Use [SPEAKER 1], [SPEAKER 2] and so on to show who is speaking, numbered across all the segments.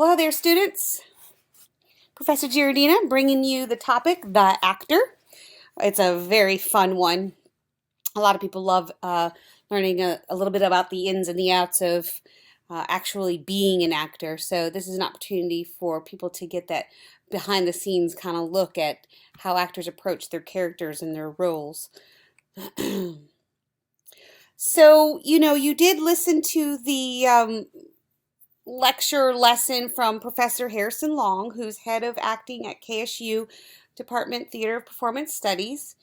[SPEAKER 1] Hello there, students. Professor Giardina bringing you the topic, the actor. It's a very fun one. A lot of people love learning a little bit about the ins and the outs of actually being an actor. So this is an opportunity for people to get that behind the scenes kind of look at how actors approach their characters and their roles. So, you did listen to the lecture lesson from Professor Harrison Long, who's head of acting at KSU Department Theater of Performance Studies.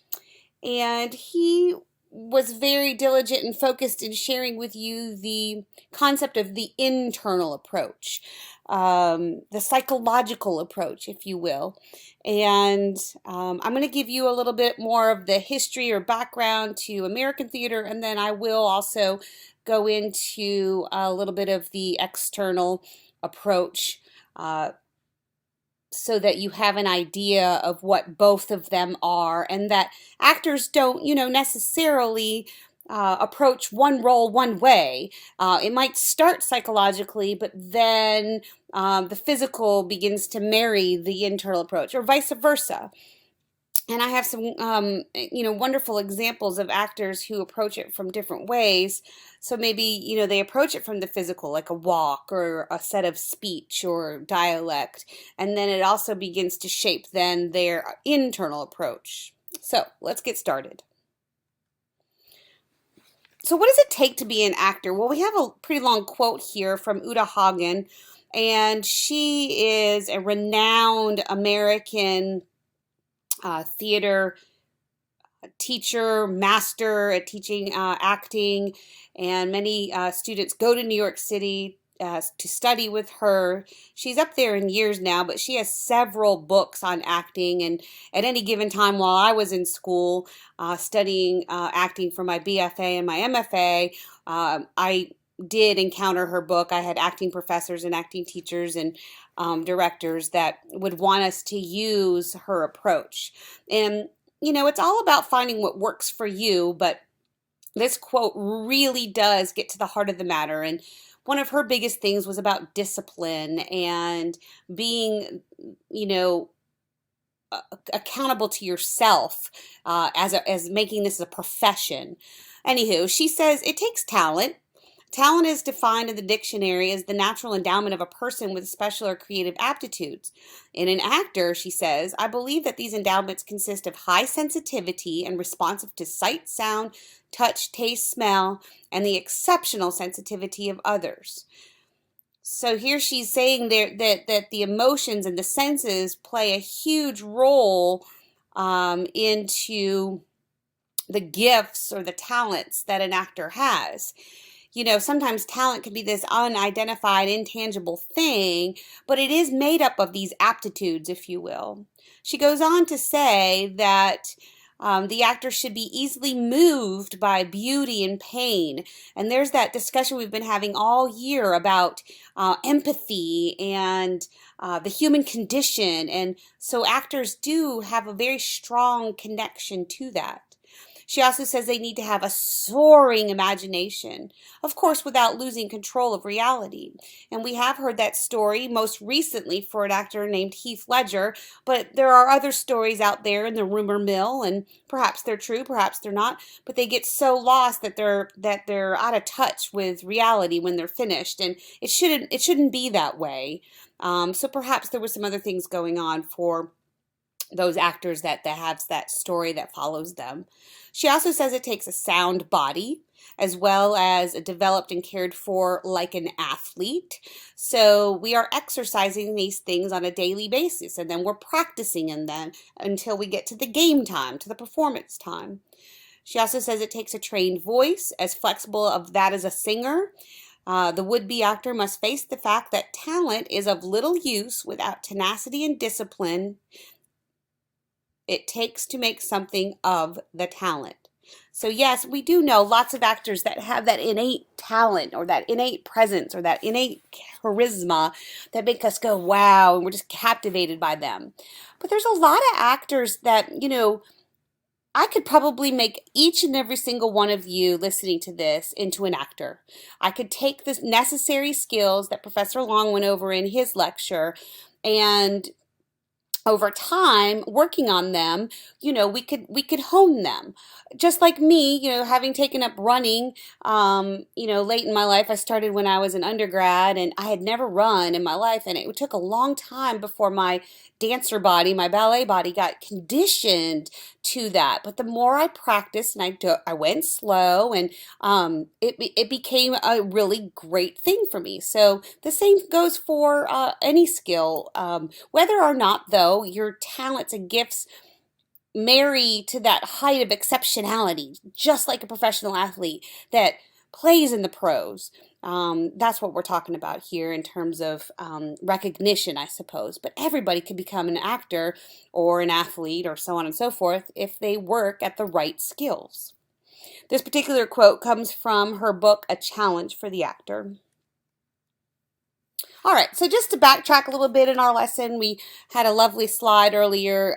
[SPEAKER 1] And he was very diligent and focused in sharing with you the concept of the internal approach, the psychological approach, if you will. And I'm going to give you a little bit more of the history or background to American theater, and then I will also go into a little bit of the external approach so that you have an idea of what both of them are, and that actors don't, necessarily approach one role one way. It might start psychologically, but then the physical begins to marry the internal approach, or vice versa. And I have some, wonderful examples of actors who approach it from different ways. So maybe, they approach it from the physical, like a walk or a set of speech or dialect. And then it also begins to shape then their internal approach. So let's get started. So what does it take to be an actor? Well, we have a pretty long quote here from Uta Hagen, and she is a renowned American theater teacher, master at teaching acting, and many students go to New York City to study with her. She's up there in years now, but she has several books on acting, and at any given time while I was in school studying acting for my BFA and my MFA, I did encounter her book. I had acting professors and acting teachers and directors that would want us to use her approach. And, it's all about finding what works for you, but this quote really does get to the heart of the matter. And one of her biggest things was about discipline and being, accountable to yourself as making this a profession. Anywho, she says it takes talent. Talent is defined in the dictionary as the natural endowment of a person with special or creative aptitudes. In an actor, she says, I believe that these endowments consist of high sensitivity and responsive to sight, sound, touch, taste, smell, and the exceptional sensitivity of others. So here she's saying there that the emotions and the senses play a huge role into the gifts or the talents that an actor has. Sometimes talent can be this unidentified, intangible thing, but it is made up of these aptitudes, if you will. She goes on to say that the actor should be easily moved by beauty and pain. And there's that discussion we've been having all year about empathy and the human condition. And so actors do have a very strong connection to that. She also says they need to have a soaring imagination, of course, without losing control of reality. And we have heard that story most recently for an actor named Heath Ledger, but there are other stories out there in the rumor mill, and perhaps they're true, perhaps they're not, but they get so lost that they're out of touch with reality when they're finished, and it shouldn't be that way. So perhaps there were some other things going on for those actors that have that story that follows them. She also says it takes a sound body as well as a developed and cared for like an athlete. So we are exercising these things on a daily basis, and then we're practicing in them until we get to the game time, to the performance time. She also says it takes a trained voice, as flexible of that as a singer. The would-be actor must face the fact that talent is of little use without tenacity and discipline it takes to make something of the talent. So yes, we do know lots of actors that have that innate talent or that innate presence or that innate charisma that make us go, wow, and we're just captivated by them. But there's a lot of actors that, I could probably make each and every single one of you listening to this into an actor. I could take the necessary skills that Professor Long went over in his lecture, and over time working on them, we could hone them. Just like me, having taken up running, late in my life. I started when I was an undergrad, and I had never run in my life, and it took a long time before my dancer body, my ballet body, got conditioned to that. But the more I practiced, and I went slow, and it became a really great thing for me. So the same goes for any skill. Whether or not, though, your talents and gifts marry to that height of exceptionality, just like a professional athlete that plays in the pros. That's what we're talking about here in terms of recognition, I suppose. But everybody could become an actor or an athlete or so on and so forth if they work at the right skills. This particular quote comes from her book, A Challenge for the Actor. All right, so just to backtrack a little bit in our lesson, we had a lovely slide earlier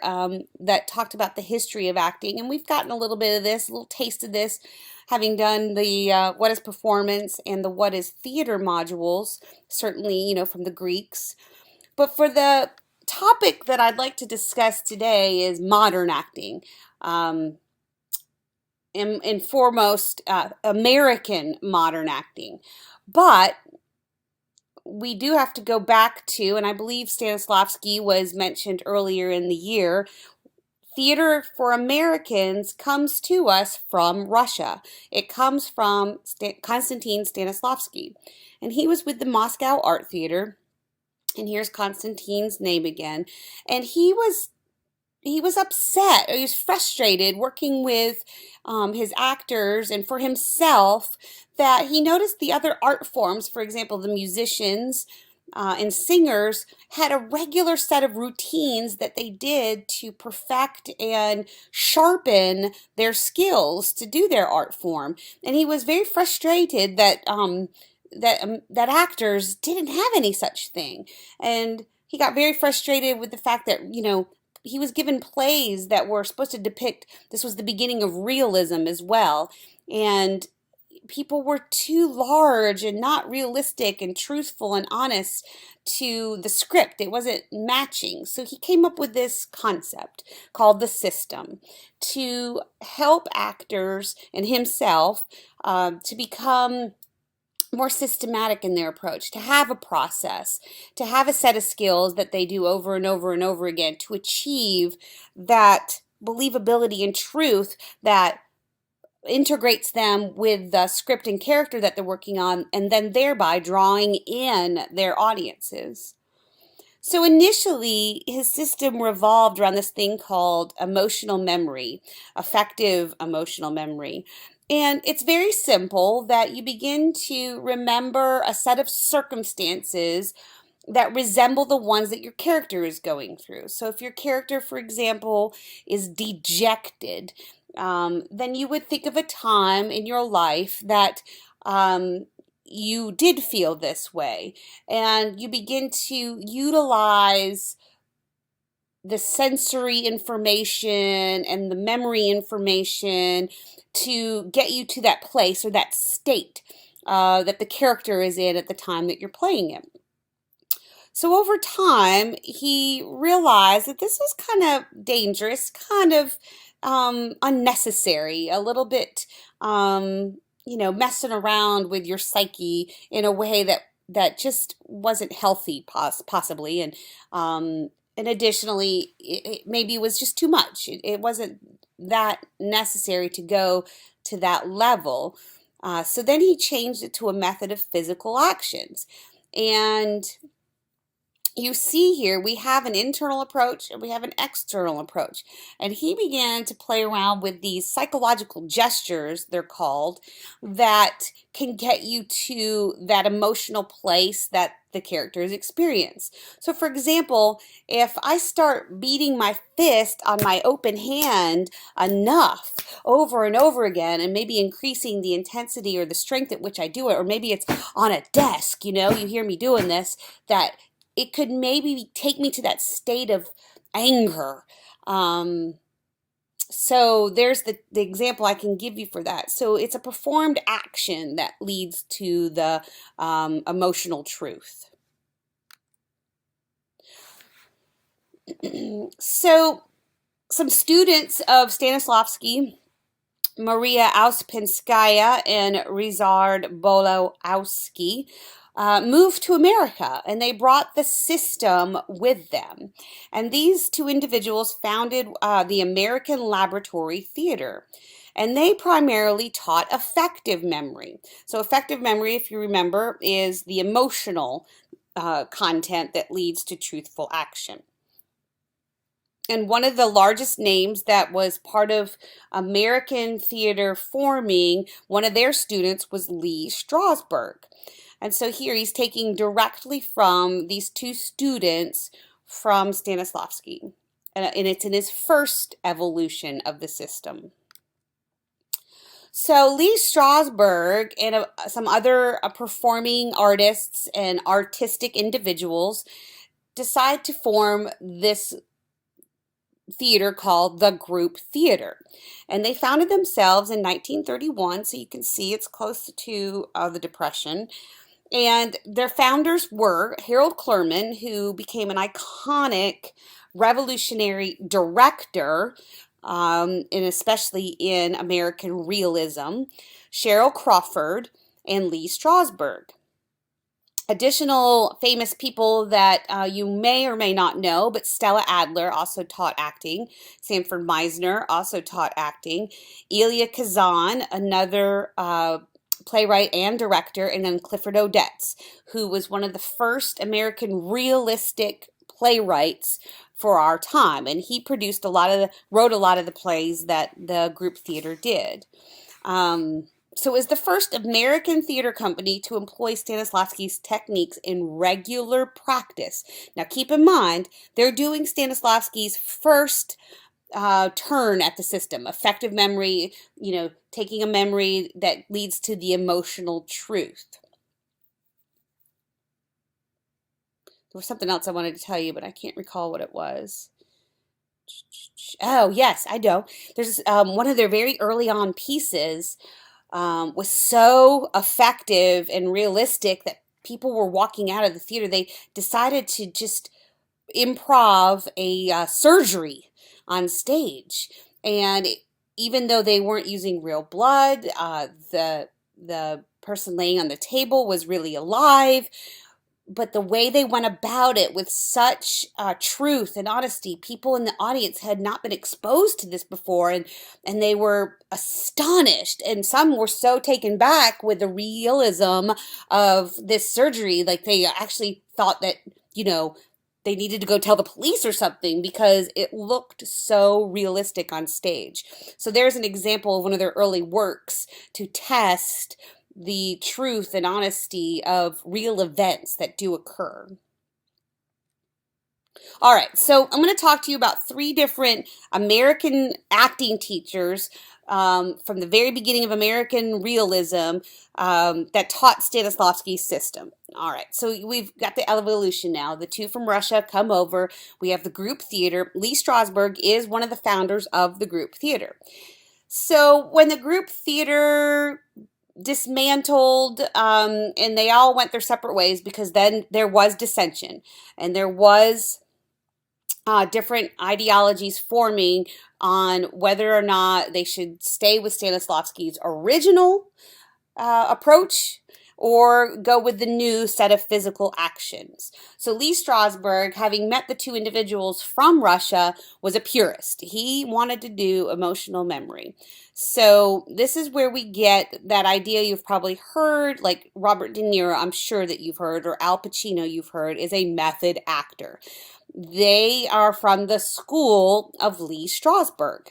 [SPEAKER 1] that talked about the history of acting, and we've gotten a little bit of this, a little taste of this, having done the what is performance and the what is theater modules, certainly, from the Greeks. But for the topic that I'd like to discuss today is modern acting. And foremost, American modern acting. But we do have to go back to, and I believe Stanislavski was mentioned earlier in the year, theater for Americans comes to us from Russia. It comes from Konstantin Stanislavski, and he was with the Moscow Art Theater. And here's Konstantin's name again. And he was upset. He was frustrated working with his actors and for himself, that he noticed the other art forms, for example, the musicians and singers, had a regular set of routines that they did to perfect and sharpen their skills to do their art form. And he was very frustrated that that actors didn't have any such thing. And he got very frustrated with the fact that, he was given plays that were supposed to depict, this was the beginning of realism as well, and people were too large and not realistic and truthful and honest to the script. It wasn't matching. So he came up with this concept called the system to help actors and himself to become more systematic in their approach, to have a process, to have a set of skills that they do over and over and over again to achieve that believability and truth that integrates them with the script and character that they're working on, and then thereby drawing in their audiences. So initially, his system revolved around this thing called emotional memory, affective emotional memory. And it's very simple, that you begin to remember a set of circumstances that resemble the ones that your character is going through. So if your character, for example, is dejected, then you would think of a time in your life that you did feel this way, and you begin to utilize the sensory information and the memory information to get you to that place or that state that the character is in at the time that you're playing it. So over time, he realized that this was kind of dangerous, kind of unnecessary, a little bit, messing around with your psyche in a way that just wasn't healthy, possibly, and additionally, it maybe was just too much. It wasn't that necessary to go to that level. So then he changed it to a method of physical actions. And you see here, we have an internal approach and we have an external approach. And he began to play around with these psychological gestures, they're called, that can get you to that emotional place that the characters experience. So for example, if I start beating my fist on my open hand enough over and over again, and maybe increasing the intensity or the strength at which I do it, or maybe it's on a desk, you hear me doing this, that it could maybe take me to that state of anger. So there's the example I can give you for that. So it's a performed action that leads to the emotional truth. So some students of Stanislavski, Maria Ouspinskaya and Ryszard Bolowski, moved to America, and they brought the system with them. And these two individuals founded the American Laboratory Theater. And they primarily taught effective memory. So effective memory, if you remember, is the emotional content that leads to truthful action. And one of the largest names that was part of American theater forming, one of their students was Lee Strasberg. And so here he's taking directly from these two students from Stanislavski. And it's in his first evolution of the system. So Lee Strasberg and some other performing artists and artistic individuals decide to form this theater called the Group Theater. And they founded themselves in 1931, so you can see it's close to the Depression. And their founders were Harold Clurman, who became an iconic revolutionary director, and especially in American realism, Cheryl Crawford, and Lee Strasberg. Additional famous people that you may or may not know, but Stella Adler also taught acting. Sanford Meisner also taught acting. Elia Kazan, another playwright and director, and then Clifford Odets, who was one of the first American realistic playwrights for our time. And he wrote a lot of the plays that the Group Theater did. So it was the first American theater company to employ Stanislavski's techniques in regular practice. Now keep in mind, they're doing Stanislavski's first turn at the system, effective memory, taking a memory that leads to the emotional truth. There was something else I wanted to tell you, but I can't recall what it was. Oh, yes, I know. There's one of their very early on pieces was so effective and realistic that people were walking out of the theater. They decided to just improv a surgery on stage. And even though they weren't using real blood, the person laying on the table was really alive. But the way they went about it with such truth and honesty, people in the audience had not been exposed to this before, and they were astonished. And some were so taken back with the realism of this surgery, like they actually thought that, they needed to go tell the police or something because it looked so realistic on stage. So there's an example of one of their early works to test the truth and honesty of real events that do occur. All right, so I'm going to talk to you about 3 different American acting teachers from the very beginning of American realism that taught Stanislavski's system. All right, so we've got the evolution now. The 2 from Russia come over. We have the Group Theater. Lee Strasberg is one of the founders of the Group Theater. So when the Group Theater dismantled and they all went their separate ways, because then there was dissension and there was different ideologies forming on whether or not they should stay with Stanislavski's original approach or go with the new set of physical actions. So Lee Strasberg, having met the 2 individuals from Russia, was a purist. He wanted to do emotional memory. So this is where we get that idea you've probably heard, like Robert De Niro, I'm sure that you've heard, or Al Pacino you've heard, is a method actor. They are from the school of Lee Strasberg.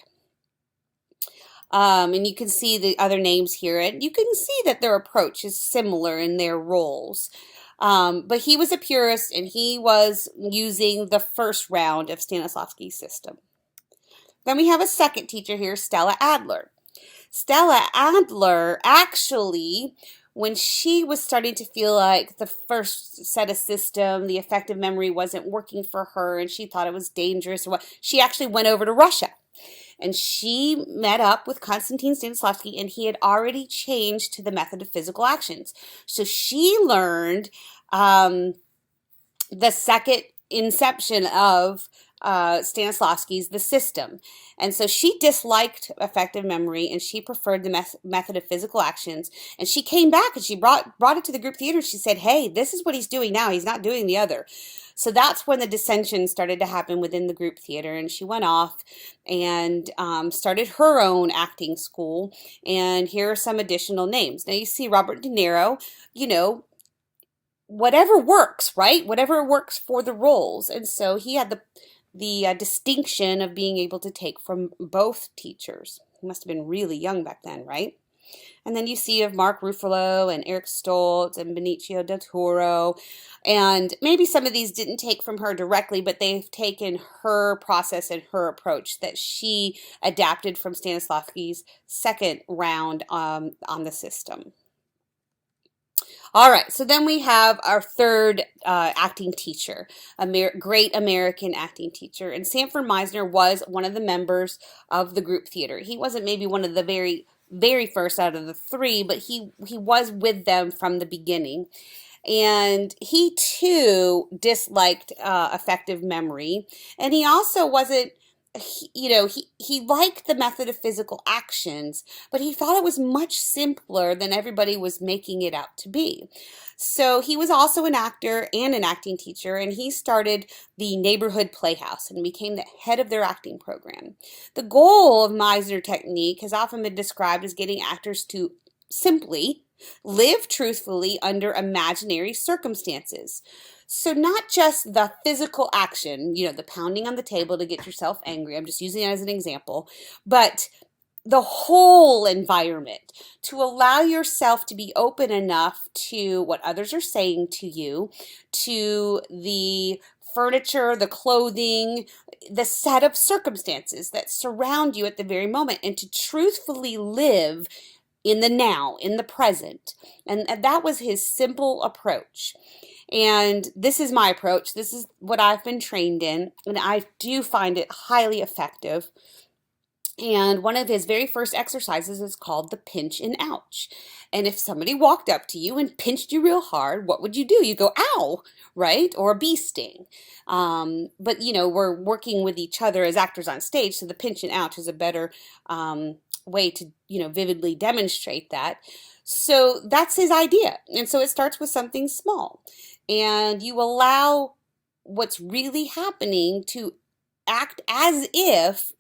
[SPEAKER 1] And you can see the other names here, and you can see that their approach is similar in their roles. But he was a purist, and he was using the first round of Stanislavski's system. Then we have a second teacher here, Stella Adler. Stella Adler, actually, when she was starting to feel like the first set of system, the effective memory wasn't working for her, and she thought it was dangerous, she actually went over to Russia. and she met up with Konstantin Stanislavski, and he had already changed to the method of physical actions. So she learned the second inception of Stanislavski's The System. And so she disliked effective memory and she preferred the method of physical actions. And she came back and she brought it to the group theater. She said, hey, this is what he's doing now. He's not doing the other. So that's when the dissension started to happen within the group theater. And she went off and started her own acting school. And here are some additional names. Now you see Robert De Niro, you know, whatever works, right? Whatever works for the roles. And so he had the distinction of being able to take from both teachers. He must have been really young back then, right? And then you see of Mark Ruffalo and Eric Stoltz and Benicio del Toro. And maybe some of these didn't take from her directly, but they've taken her process and her approach that she adapted from Stanislavski's second round on The System. All right, so then we have our third acting teacher, a great American acting teacher. And Sanford Meisner was one of the members of the group theater. He wasn't maybe one of the very first out of the three, but he was with them from the beginning. And he too disliked effective memory. And he also wasn't, he liked the method of physical actions, but he thought it was much simpler than everybody was making it out to be. So he was also an actor and an acting teacher, and he started the Neighborhood Playhouse and became the head of their acting program. The goal of Meisner technique has often been described as getting actors to simply live truthfully under imaginary circumstances. So not just the physical action, the pounding on the table to get yourself angry. I'm just using it as an example, but the whole environment, to allow yourself to be open enough to what others are saying to you, to the furniture, the clothing, the set of circumstances that surround you at the very moment, and to truthfully live in the now, in the present. And that was his simple approach. And this is my approach. This is what I've been trained in, and I do find it highly effective. And one of his very first exercises is called the pinch and ouch. And if somebody walked up to you and pinched you real hard, what would you do? You go, ow, right? Or a bee sting. But, we're working with each other as actors on stage, so the pinch and ouch is a better way to, vividly demonstrate that. So that's his idea. And so it starts with something small. And you allow what's really happening to act as if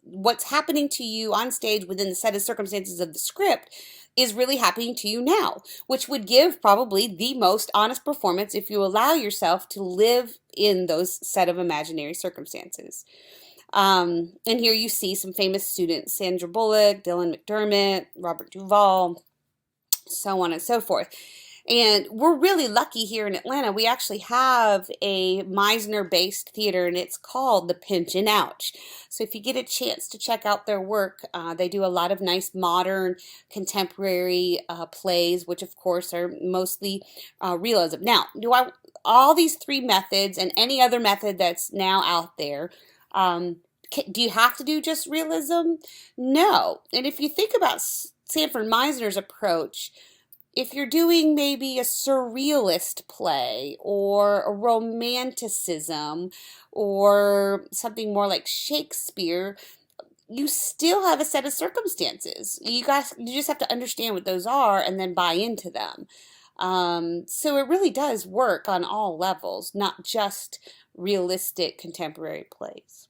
[SPEAKER 1] what's happening to you on stage within the set of circumstances of the script is really happening to you now, which would give probably the most honest performance if you allow yourself to live in those set of imaginary circumstances. And here you see some famous students: Sandra Bullock, Dylan McDermott, Robert Duvall, so on and so forth. And we're really lucky here in Atlanta. We actually have a Meisner-based theater, and it's called the Pinch and Ouch. So if you get a chance to check out their work, they do a lot of nice modern contemporary plays, which of course are mostly realism. Now, all these three methods and any other method that's now out there, do you have to do just realism? No. And if you think about Sanford Meisner's approach, if you're doing maybe a surrealist play or a romanticism or something more like Shakespeare, you still have a set of circumstances. You just have to understand what those are and then buy into them. So it really does work on all levels, not just realistic contemporary plays.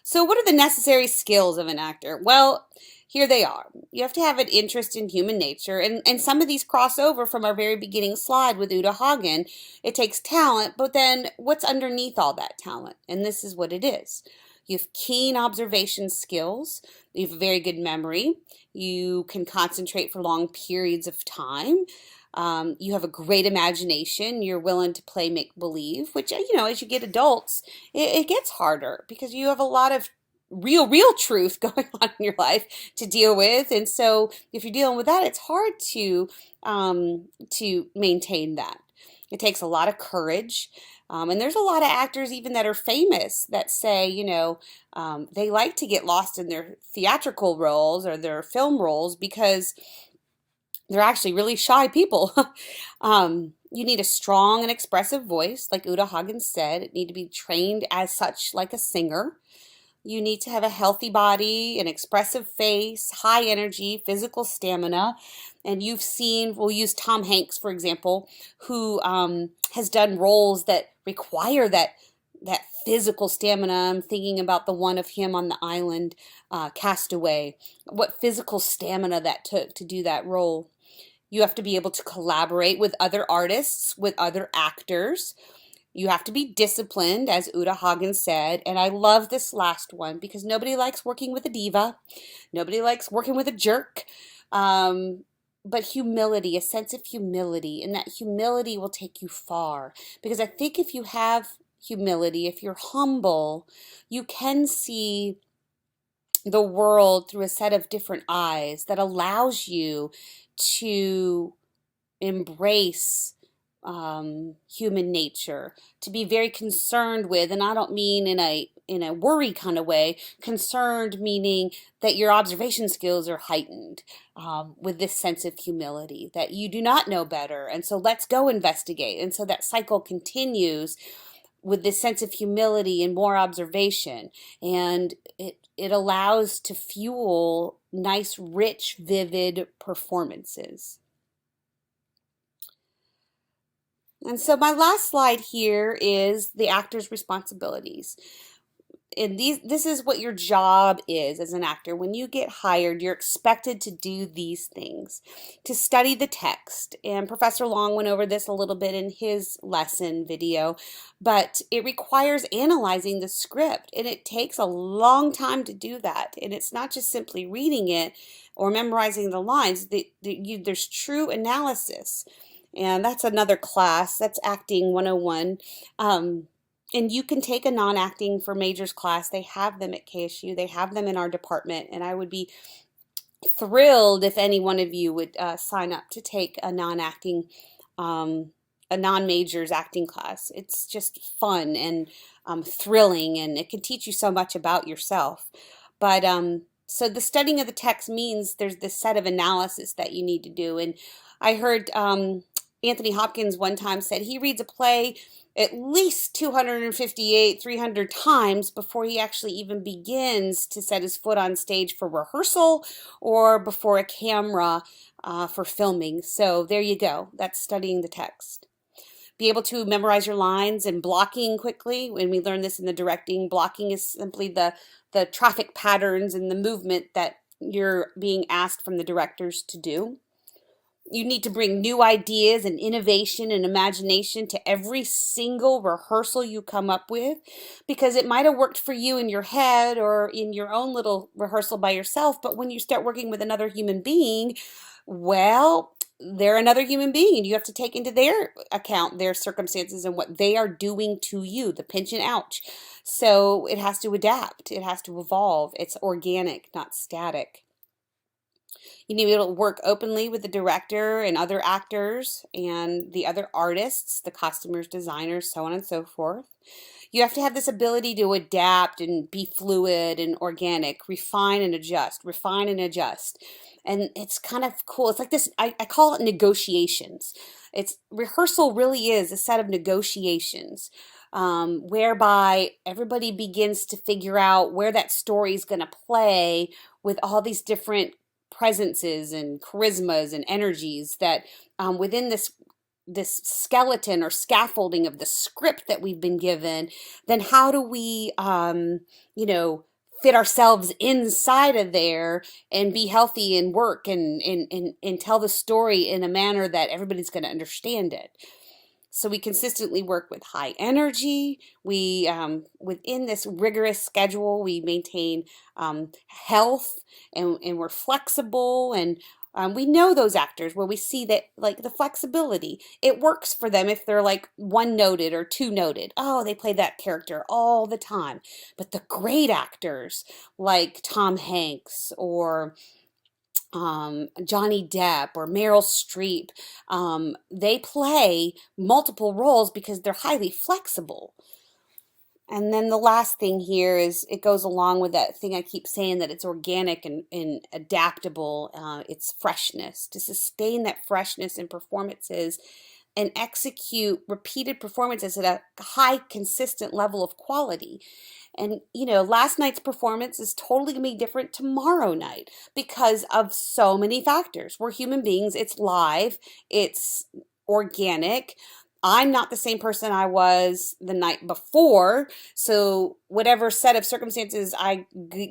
[SPEAKER 1] So what are the necessary skills of an actor? Well, here they are. You have to have an interest in human nature, and some of these cross over from our very beginning slide with Uta Hagen. It takes talent, but then what's underneath all that talent? And this is what it is. You have keen observation skills. You have a very good memory. You can concentrate for long periods of time. You have a great imagination. You're willing to play make-believe, which, as you get adults, it gets harder because you have a lot of real truth going on in your life to deal with. And so if you're dealing with that, it's hard to maintain that. It takes a lot of courage. And there's a lot of actors even that are famous that say, they like to get lost in their theatrical roles or their film roles because they're actually really shy people. You need a strong and expressive voice, like Uta Hagen said. It need to be trained as such, like a singer. You need to have a healthy body, an expressive face, high energy, physical stamina. And you've seen, we'll use Tom Hanks, for example, who has done roles that require that physical stamina. I'm thinking about the one of him on the island, Castaway. What physical stamina that took to do that role. You have to be able to collaborate with other artists, with other actors. You have to be disciplined, as Uta Hagen said. And I love this last one because nobody likes working with a diva. Nobody likes working with a jerk. But humility, a sense of humility, and that humility will take you far. Because I think if you have humility, if you're humble, you can see the world through a set of different eyes that allows you to embrace human nature, to be very concerned with, and I don't mean in a worry kind of way, concerned meaning that your observation skills are heightened with this sense of humility, that you do not know better, and so let's go investigate. And so that cycle continues with this sense of humility and more observation, and it allows to fuel nice, rich, vivid performances. And so my last slide here is the actor's responsibilities. And this is what your job is as an actor. When you get hired, you're expected to do these things: to study the text. And Professor Long went over this a little bit in his lesson video, but it requires analyzing the script, and it takes a long time to do that. And it's not just simply reading it or memorizing the lines. There's true analysis. And that's another class. That's Acting 101. And you can take a non-acting for majors class. They have them at KSU. They have them in our department. And I would be thrilled if any one of you would sign up to take a non-acting, a non-majors acting class. It's just fun and thrilling, and it can teach you so much about yourself. But so the studying of the text means there's this set of analysis that you need to do. And I heard Anthony Hopkins one time said he reads a play at least 258, 300 times before he actually even begins to set his foot on stage for rehearsal or before a camera for filming. So there you go. That's studying the text. Be able to memorize your lines and blocking quickly. When we learn this in the directing, blocking is simply the traffic patterns and the movement that you're being asked from the directors to do. You need to bring new ideas and innovation and imagination to every single rehearsal you come up with, because it might have worked for you in your head or in your own little rehearsal by yourself, but when you start working with another human being, well, they're another human being, and you have to take into their account their circumstances and what they are doing to you, the pinch and ouch. So it has to adapt. It has to evolve. It's organic, not static. You need to be able to work openly with the director and other actors and the other artists, the costumers, designers, so on and so forth. You have to have this ability to adapt and be fluid and organic, refine and adjust, refine and adjust. And it's kind of cool. It's like this, I call it negotiations. It's rehearsal really is a set of negotiations whereby everybody begins to figure out where that story is going to play with all these different presences and charismas and energies that within this skeleton or scaffolding of the script that we've been given, then how do we fit ourselves inside of there and be healthy and work and tell the story in a manner that everybody's going to understand it. So we consistently work with high energy. We, within this rigorous schedule, we maintain health, and we're flexible, and we know those actors where we see that, like, the flexibility, it works for them if they're like one-noted or two-noted. Oh, they play that character all the time. But the great actors like Tom Hanks or Johnny Depp or Meryl Streep, they play multiple roles because they're highly flexible. And then the last thing here is it goes along with that thing I keep saying that it's organic and adaptable. It's freshness. To sustain that freshness in performances and execute repeated performances at a high, consistent level of quality. And, last night's performance is totally going to be different tomorrow night because of so many factors. We're human beings, it's live, it's organic. I'm not the same person I was the night before. So, whatever set of circumstances I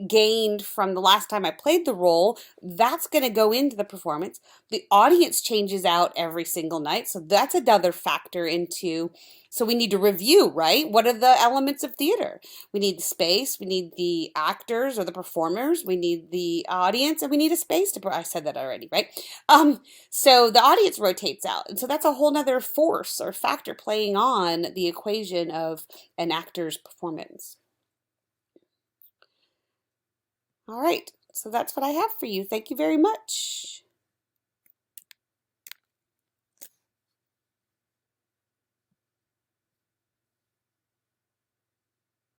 [SPEAKER 1] gained from the last time I played the role, that's going to go into the performance. The audience changes out every single night. So, that's another factor into. So, we need to review, right? What are the elements of theater? We need the space, we need the actors or the performers, we need the audience, and we need a space to. I said that already, right? So the audience rotates out. And so that's a whole nother force or factor playing on the equation of an actor's performance. All right. So that's what I have for you. Thank you very much.